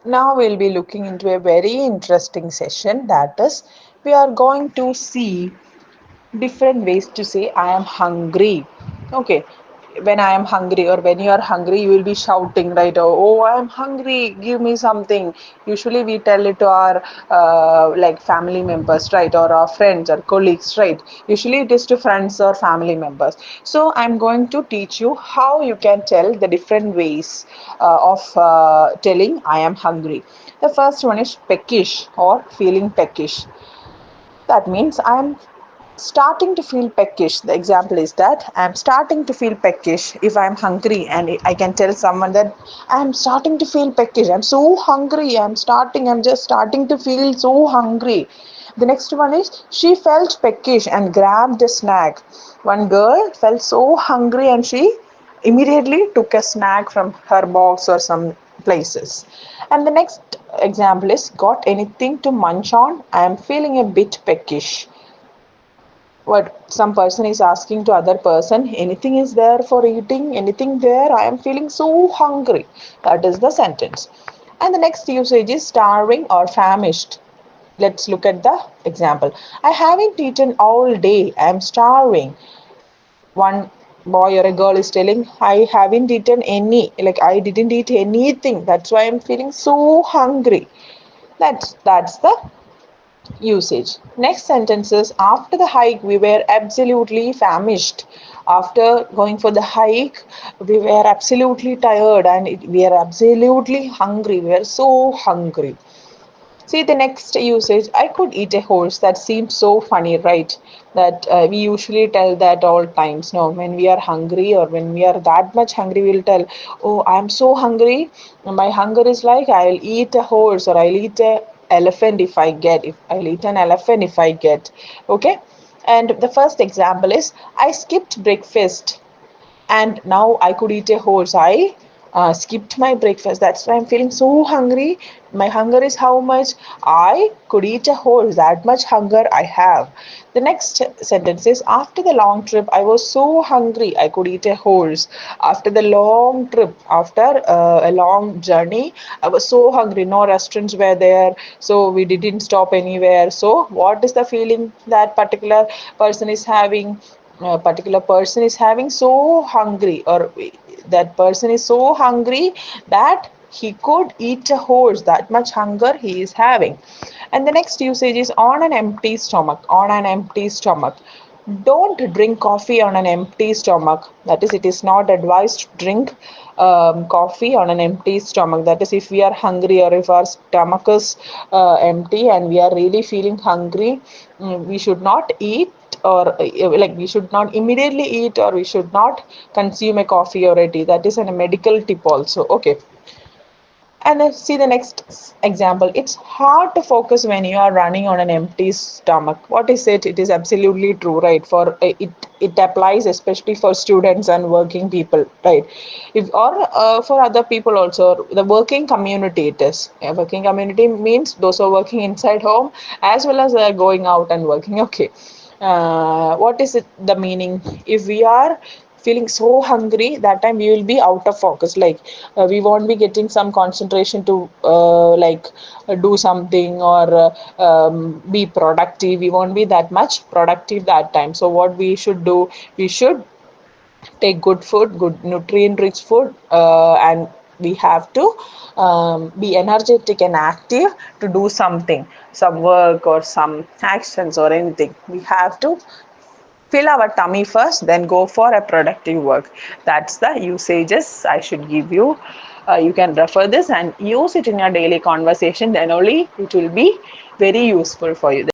Now we'll be looking into a very interesting session, that is, we are going to see different ways to say I am hungry. Okay, when I am hungry, or when you are hungry, you will be shouting, right? Oh, I am hungry, give me something. Usually we tell it to our like family members, right? Or our friends or colleagues, right? Usually it is to friends or family members. So I'm going to teach you how you can tell the different ways of telling I am hungry. The first one is peckish or feeling peckish. That means I'm starting to feel peckish. The example is that I'm starting to feel peckish if I'm hungry, and I can tell someone that I'm starting to feel peckish. I'm so hungry. I'm just starting to feel so hungry. The next one is she felt peckish and grabbed a snack. One girl felt so hungry and she immediately took a snack from her box or some places. And the next example is got anything to munch on? I am feeling a bit peckish. What some person is asking to other person, anything is there for eating? Anything there? I am feeling so hungry. That is the sentence. And the next usage is starving or famished. Let's look at the example. I haven't eaten all day. I am starving. One boy or a girl is telling, I haven't eaten any, like I didn't eat anything, that's why I'm feeling so hungry. That's the usage. Next sentence is, after the hike we were absolutely famished. After going for the hike we were absolutely tired, and we are absolutely hungry, we are so hungry. See the next usage, I could eat a horse. That seems so funny, right? That we usually tell that all times. No, when we are hungry or when we are that much hungry, we'll tell, oh, I'm so hungry. My hunger is like I'll eat a horse, or I'll eat a elephant if I get. If I'll eat an elephant if I get. Okay. And the first example is, I skipped breakfast and now I could eat a horse. I skipped my breakfast. That's why I'm feeling so hungry. My hunger is how much? I could eat a horse. That much hunger I have. The next sentence is, after the long trip, I was so hungry. I could eat a horse. After the long trip, after a long journey, I was so hungry. No restaurants were there, so we didn't stop anywhere. So, what is the feeling that person is having? A particular person is having so hungry, or that person is so hungry that he could eat a horse. That much hunger he is having. And the next usage is on an empty stomach. On an empty stomach, don't drink coffee on an empty stomach. That is, it is not advised to drink coffee on an empty stomach. That is, if we are hungry or if our stomach is empty and we are really feeling hungry, we should not eat, or like we should not immediately eat, or we should not consume a coffee or a tea. That is a medical tip also. Okay. And then see the next example. It's hard to focus when you are running on an empty stomach. What is it? It is absolutely true, right? For it applies especially for students and working people, right? If or for other people also, the working community. It is working community means those who are working inside home as well as going out and working. Okay. What is it? The meaning? If we are feeling so hungry, that time we will be out of focus, like we won't be getting some concentration to do something, or be productive. We won't be that much productive that time. So what we should do, we should take good food, good nutrient rich food, and we have to be energetic and active to do something, some work or some actions or anything. We have to fill our tummy first, then go for a productive work. That's the usages I should give you. You can refer this and use it in your daily conversation, then only it will be very useful for you.